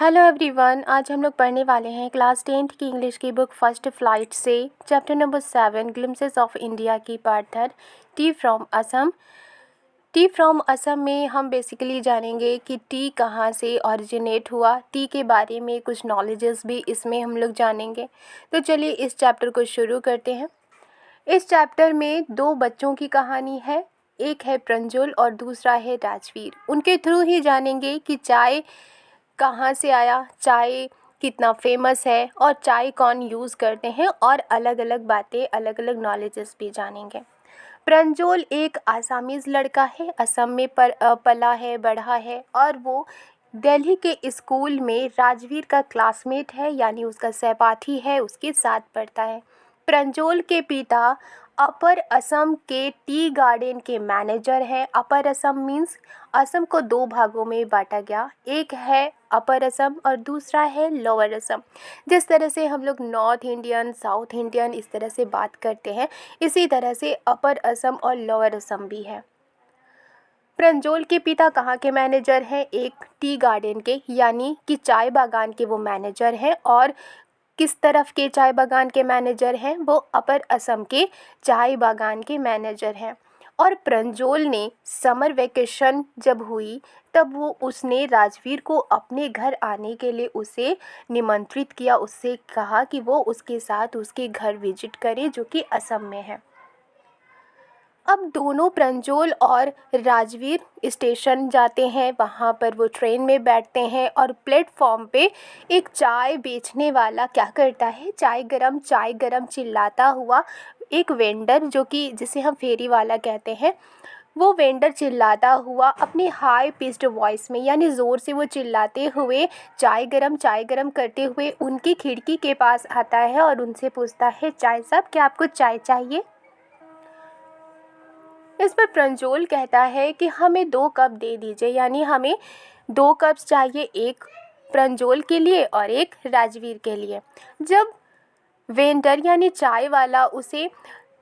Hello everyone. आज हम लोग पढ़ने वाले हैं क्लास 10th की इंग्लिश की बुक फर्स्ट फ्लाइट से chapter number 7 glimpses of India की part 3 tea from Assam. Tea from Assam में हम बेसिकली जानेंगे कि टी कहाँ से ओरिजिनेट हुआ, टी के बारे में कुछ नॉलेजेस भी इसमें हम लोग जानेंगे। तो चलिए इस चैप्टर को शुरू करते हैं। इस चैप्टर में दो बच्चों की कहानी है, एक है प्रंजुल और दूसरा है राजवीर। उनके थ्रू ही जानेंगे कि चाय कहाँ से आया, चाय कितना फेमस है और चाय कौन यूज़ करते हैं, और अलग अलग बातें, अलग अलग नॉलेजेस भी जानेंगे। प्रंजोल एक आसामीज़ लड़का है, असम में पला है, बढ़ा है, और वो दिल्ली के स्कूल में राजवीर का क्लासमेट है, यानी उसका सहपाठी है, उसके साथ पढ़ता है। प्रंजोल के पिता अपर असम के टी गार्डन के मैनेजर हैं। अपर असम मीन्स असम को दो भागों में बांटा गया, एक है अपर असम और दूसरा है लोअर असम। जिस तरह से हम लोग नॉर्थ इंडियन, साउथ इंडियन इस तरह से बात करते हैं, इसी तरह से अपर असम और लोअर असम भी है। प्रंजोल के पिता कहाँ के मैनेजर हैं? एक टी गार्डन के, यानी कि चाय बागान के वो मैनेजर हैं। और किस तरफ के चाय बागान के मैनेजर हैं? वो अपर असम के चाय बागान के मैनेजर हैं। और प्रंजोल ने समर वेकेशन जब हुई तब उसने राजवीर को अपने घर आने के लिए उसे निमंत्रित किया, उससे कहा कि वो उसके साथ उसके घर विजिट करे जो कि असम में है। अब दोनों प्रंजोल और राजवीर स्टेशन जाते हैं, वहाँ पर वो ट्रेन में बैठते हैं और प्लेटफॉर्म पे एक चाय बेचने वाला क्या करता है, चाय गरम चिल्लाता हुआ एक वेंडर, जो कि जिसे हम फेरी वाला कहते हैं, वो वेंडर चिल्लाता हुआ अपनी हाई पिच्ड वॉइस में, यानी ज़ोर से वो चिल्लाते हुए चाय गरम करते हुए उनकी खिड़की के पास आता है और उनसे पूछता है, चाय साहब क्या आपको चाय चाहिए? इस पर प्रंजोल कहता है कि हमें 2 कप दे दीजिए, यानी हमें 2 कप्स चाहिए, एक प्रंजोल के लिए और एक राजवीर के लिए। जब वेंडर यानी चाय वाला उसे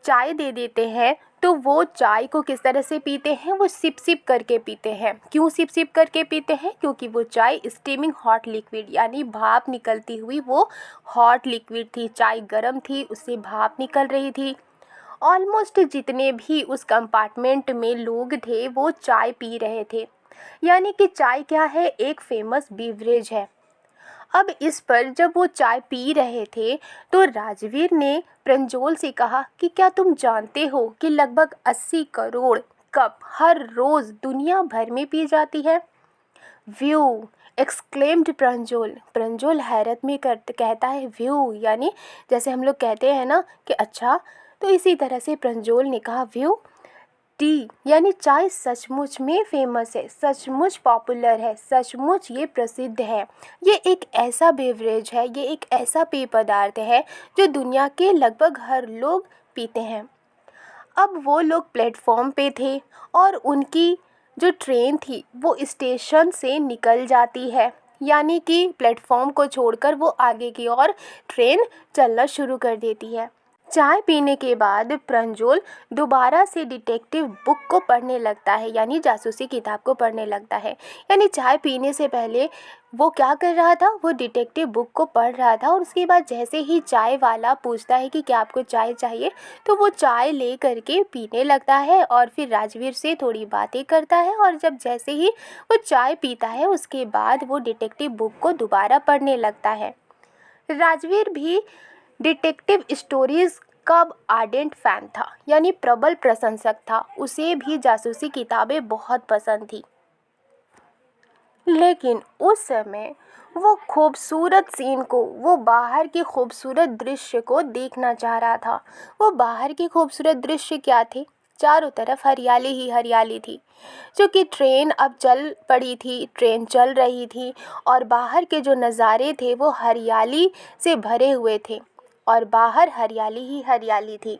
चाय दे देते हैं तो वो चाय को किस तरह से पीते हैं? वो सिप सिप करके पीते हैं। क्यों सिप सिप करके पीते हैं? क्योंकि वो चाय स्टीमिंग हॉट लिक्विड, यानी भाप निकलती हुई वो हॉट लिक्विड थी, चाय गर्म थी, उससे भाप निकल रही थी। ऑलमोस्ट जितने भी उस कंपार्टमेंट में लोग थे वो चाय पी रहे थे, यानी कि चाय क्या है? एक फेमस बीवरेज है। अब इस पर जब वो चाय पी रहे थे तो राजवीर ने प्रंजोल से कहा कि क्या तुम जानते हो कि लगभग 80 करोड़ कप हर रोज़ दुनिया भर में पी जाती है? View exclaimed प्रंजोल। प्रंजोल हैरत में कहता है व्यू, यानी जैसे हम लोग कहते हैं ना कि अच्छा, तो इसी तरह से प्रंजोल ने कहा व्यू, टी यानी चाय सचमुच में फेमस है, सचमुच पॉपुलर है, सचमुच ये प्रसिद्ध है। ये एक ऐसा बेवरेज है, ये एक ऐसा पेय पदार्थ है जो दुनिया के लगभग हर लोग पीते हैं। अब वो लोग प्लेटफॉर्म पे थे और उनकी जो ट्रेन थी वो स्टेशन से निकल जाती है, यानी कि प्लेटफॉर्म को छोड़कर वो आगे की ओर ट्रेन चलना शुरू कर देती है। चाय पीने के बाद प्रंजोल दोबारा से डिटेक्टिव बुक को पढ़ने लगता है, यानी जासूसी किताब को पढ़ने लगता है। यानी चाय पीने से पहले वो क्या कर रहा था? वो डिटेक्टिव बुक को पढ़ रहा था। और उसके बाद जैसे ही चाय वाला पूछता है कि क्या आपको चाय चाहिए, तो वो चाय ले करके पीने लगता है और फिर राजवीर से थोड़ी बातें करता है। और जब जैसे ही वो चाय पीता है उसके बाद वो डिटेक्टिव बुक को दोबारा पढ़ने लगता है। राजवीर भी डिटेक्टिव स्टोरीज़ का आर्डेंट फैन था, यानी प्रबल प्रशंसक था। उसे भी जासूसी किताबें बहुत पसंद थी। लेकिन उस समय वो खूबसूरत सीन को, वो बाहर के खूबसूरत दृश्य को देखना चाह रहा था। वो बाहर के खूबसूरत दृश्य क्या थे? चारों तरफ हरियाली ही हरियाली थी, क्योंकि ट्रेन अब चल पड़ी थी, ट्रेन चल रही थी और बाहर के जो नज़ारे थे वो हरियाली से भरे हुए थे और बाहर हरियाली ही हरियाली थी।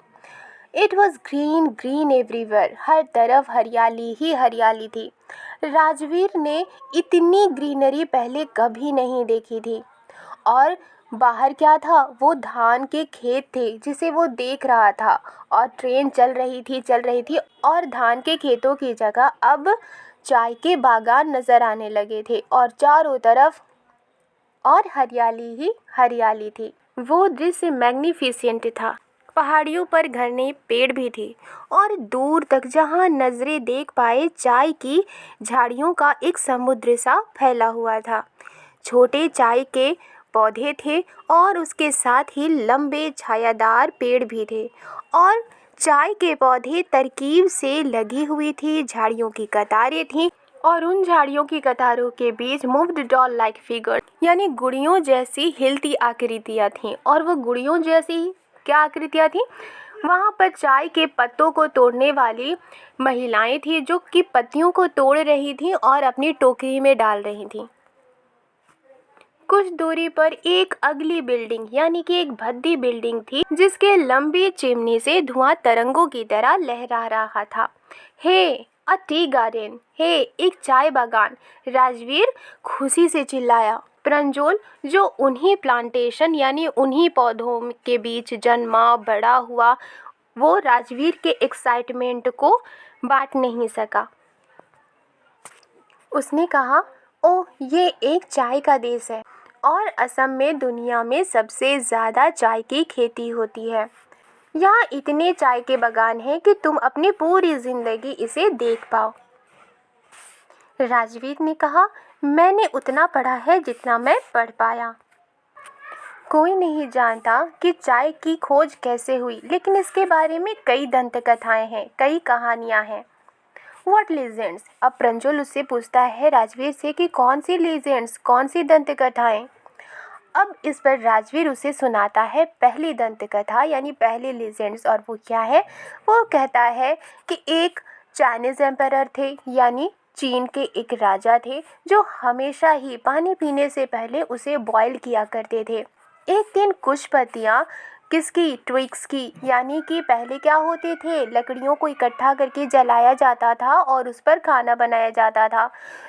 It was green green everywhere, हर तरफ हरियाली ही हरियाली थी। राजवीर ने इतनी ग्रीनरी पहले कभी नहीं देखी थी। और बाहर क्या था? वो धान के खेत थे जिसे वो देख रहा था। और ट्रेन चल रही थी और धान के खेतों की जगह अब चाय के बागान नज़र आने लगे थे और चारों तरफ और हरियाली ही हरियाली थी। वो दृश्य मैग्निफिसेंट था। पहाड़ियों पर घने पेड़ भी थे और दूर तक जहां नजरें देख पाए चाय की झाड़ियों का एक समुद्र सा फैला हुआ था। छोटे चाय के पौधे थे और उसके साथ ही लंबे छायादार पेड़ भी थे और चाय के पौधे तरकीब से लगी हुई थी। झाड़ियों की कतारें थीं और उन झाड़ियों की कतारों के बीच मूव्ड डॉल लाइक फिगर यानी गुड़ियों जैसी हिलती आकृतियां थीं। और वो गुड़ियों जैसी क्या आकृतियां थीं? वहां पर चाय के पत्तों को तोड़ने वाली महिलाएं थीं जो कि पत्तियों को तोड़ रही थीं और अपनी टोकरी में डाल रही थीं। कुछ दूरी पर एक अगली बिल्डिंग यानी कि एक भद्दी बिल्डिंग थी जिसके लंबी चिमनी से धुआं तरंगों की तरह लहरा रहा था। हे अ टी गार्डन, हे एक चाय बागान, राजवीर खुशी से चिल्लाया। प्रंजोल जो उन्हीं प्लांटेशन यानी उन्हीं पौधों के बीच जन्मा बड़ा हुआ, वो राजवीर के एक्साइटमेंट को बांट नहीं सका। उसने कहा, ओह ये एक चाय का देश है और असम में दुनिया में सबसे ज़्यादा चाय की खेती होती है। यहाँ इतने चाय के बागान हैं कि तुम अपनी पूरी ज़िंदगी इसे देख पाओ। राजवीर ने कहा, मैंने उतना पढ़ा है जितना मैं पढ़ पाया। कोई नहीं जानता कि चाय की खोज कैसे हुई, लेकिन इसके बारे में कई दंत कथाएं हैं, कई कहानियां हैं। What legends? अब प्रंजुल उससे पूछता है राजवीर से कि कौन सी लीजेंड्स, कौन सी दंत कथाएं। अब इस पर राजवीर उसे सुनाता है पहली दंत कथा यानी पहली लीजेंड्स। और वो क्या है? वो कहता है कि एक चाइनीज एम्परर थे यानी चीन के एक राजा थे जो हमेशा ही पानी पीने से पहले उसे बॉईल किया करते थे। एक दिन कुछ पत्तियाँ किसकी, ट्विग्स की, यानी कि पहले क्या होते थे, लकड़ियों को इकट्ठा करके जलाया जाता था और उस पर खाना बनाया जाता था।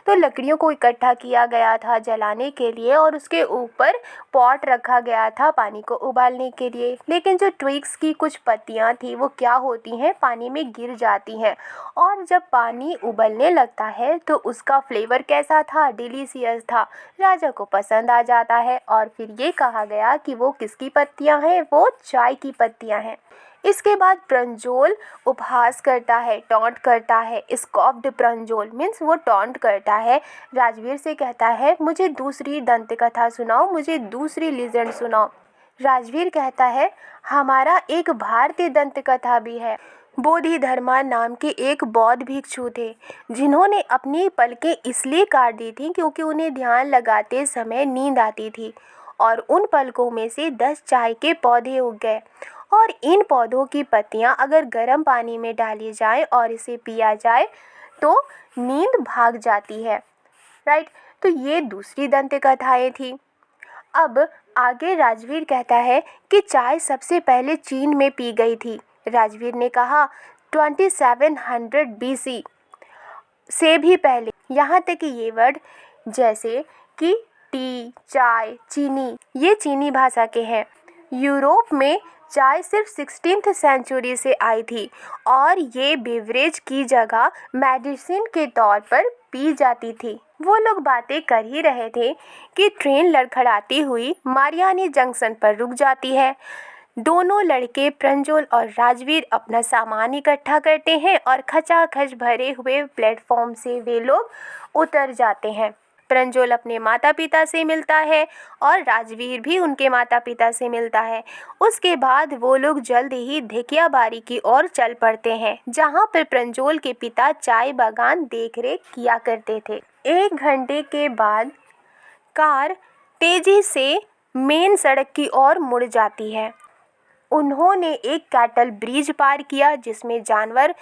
तो लकड़ियों को इकट्ठा किया गया था जलाने के लिए और उसके ऊपर पॉट रखा गया था पानी को उबालने के लिए। लेकिन जो ट्विग्स की कुछ पत्तियां थी वो क्या होती हैं, पानी में गिर जाती हैं और जब पानी उबलने लगता है तो उसका फ्लेवर कैसा था, डिलीशियस था, राजा को पसंद आ जाता है। और फिर ये कहा गया कि वो किसकी पत्तियां हैं, वो चाय की पत्तियां हैं। इसके बाद प्रंजोल उपहास करता है, टॉन्ट करता है। स्कॉप्ड प्रंजोल मीन्स वो टॉन्ट करता है। राजवीर से कहता है, मुझे दूसरी दंत कथा सुनाओ, मुझे दूसरी लीजेंड सुनाओ। राजवीर कहता है, हमारा एक भारतीय दंत कथा भी है। बोधि धर्मा नाम के एक बौद्ध भिक्षु थे जिन्होंने अपनी पलकें इसलिए काट दी थी क्योंकि उन्हें ध्यान लगाते समय नींद आती थी और उन पलकों में से 10 चाय के पौधे उग गए और इन पौधों की पत्तियां अगर गर्म पानी में डाली जाएं और इसे पिया जाए तो नींद भाग जाती है। राइट, तो ये दूसरी दंत कथाएं थी। अब आगे राजवीर कहता है कि चाय सबसे पहले चीन में पी गई थी। राजवीर ने कहा 2700 BC से भी पहले। यहाँ तक कि ये वर्ड जैसे कि टी, चाय, चीनी, ये चीनी भाषा के हैं। यूरोप में चाय सिर्फ 16th सेंचुरी से आई थी और ये बेवरेज की जगह मेडिसिन के तौर पर पी जाती थी। वो लोग बातें कर ही रहे थे कि ट्रेन लड़खड़ाती हुई मारियानी जंक्शन पर रुक जाती है। दोनों लड़के प्रंजोल और राजवीर अपना सामान इकट्ठा करते हैं और खचाखच भरे हुए प्लेटफॉर्म से वे लोग उतर जाते हैं। प्रंजोल अपने माता पिता से मिलता है और राजवीर भी उनके माता पिता से मिलता है। उसके बाद वो लोग जल्द ही धेकियाबारी की ओर चल पड़ते हैं जहाँ पर प्रंजोल के पिता चाय बागान देखरेख किया करते थे। 1 घंटे के बाद कार तेजी से मेन सड़क की ओर मुड़ जाती है। उन्होंने एक कैटल ब्रिज पार किया जिसमें जानवर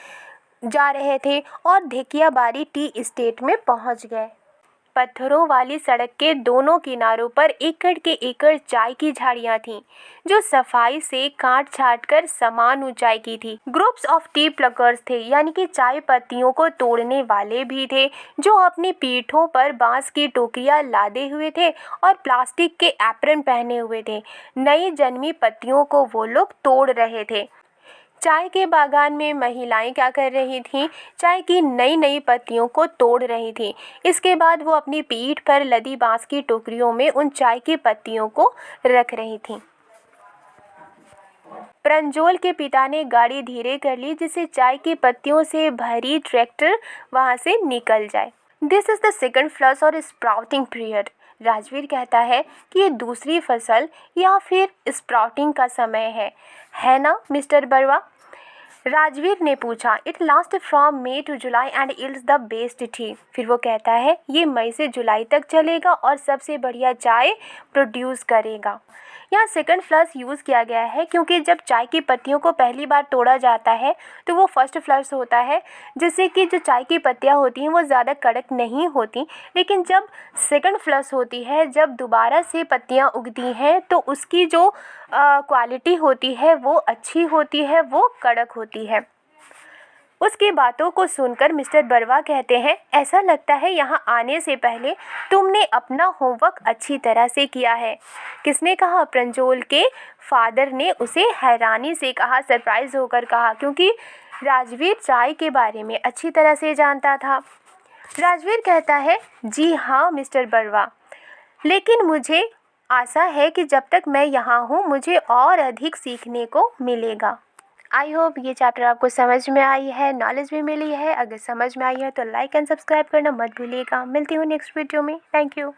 जा रहे थे और धेकियाबारी टी एस्टेट में पहुंच गए। पत्थरों वाली सड़क के दोनों किनारों पर एकड़ के एकड़ चाय की झाड़ियां थीं जो सफाई से काट छाट कर समान ऊंचाई की थी। ग्रुप्स ऑफ टी प्लकर्स थे यानी कि चाय पत्तियों को तोड़ने वाले भी थे जो अपनी पीठों पर बांस की टोकरियां लादे हुए थे और प्लास्टिक के एप्रन पहने हुए थे। नई जन्मी पत्तियों को वो लोग तोड़ रहे थे। चाय के बागान में महिलाएं क्या कर रही थीं? चाय की नई नई पत्तियों को तोड़ रही थीं। इसके बाद वो अपनी पीठ पर लदी बांस की टोकरियों में उन चाय की पत्तियों को रख रही थीं। प्रंजोल के पिता ने गाड़ी धीरे कर ली जिससे चाय की पत्तियों से भरी ट्रैक्टर वहां से निकल जाए। This is the second flush और स्प्राउटिंग पीरियड। राजवीर कहता है कि ये दूसरी फसल या फिर स्प्राउटिंग का समय है ना मिस्टर बरवा? राजवीर ने पूछा। It last from May to July and is the best tea. फिर वो कहता है ये मई से जुलाई तक चलेगा और सबसे बढ़िया चाय प्रोड्यूस करेगा। यहाँ सेकंड फ्लश यूज़ किया गया है क्योंकि जब चाय की पत्तियों को पहली बार तोड़ा जाता है तो वो फर्स्ट फ्लश होता है, जिससे कि जो चाय की पत्तियाँ होती हैं वो ज़्यादा कड़क नहीं होती। लेकिन जब सेकंड फ्लश होती है, जब दोबारा से पत्तियाँ उगती हैं, तो उसकी जो क्वालिटी होती है वो अच्छी होती है, वो कड़क होती है। उसकी बातों को सुनकर मिस्टर बरवा कहते हैं, ऐसा लगता है यहाँ आने से पहले तुमने अपना होमवर्क अच्छी तरह से किया है। किसने कहा? प्रंजोल के फादर ने उसे हैरानी से कहा, सरप्राइज होकर कहा, क्योंकि राजवीर चाय के बारे में अच्छी तरह से जानता था। राजवीर कहता है, जी हाँ मिस्टर बरवा, लेकिन मुझे आशा है कि जब तक मैं यहाँ हूँ मुझे और अधिक सीखने को मिलेगा। आई होप ये चैप्टर आपको समझ में आई है, नॉलेज भी मिली है। अगर समझ में आई है तो लाइक एंड सब्सक्राइब करना मत भूलिएगा। मिलती हूँ नेक्स्ट वीडियो में। Thank you.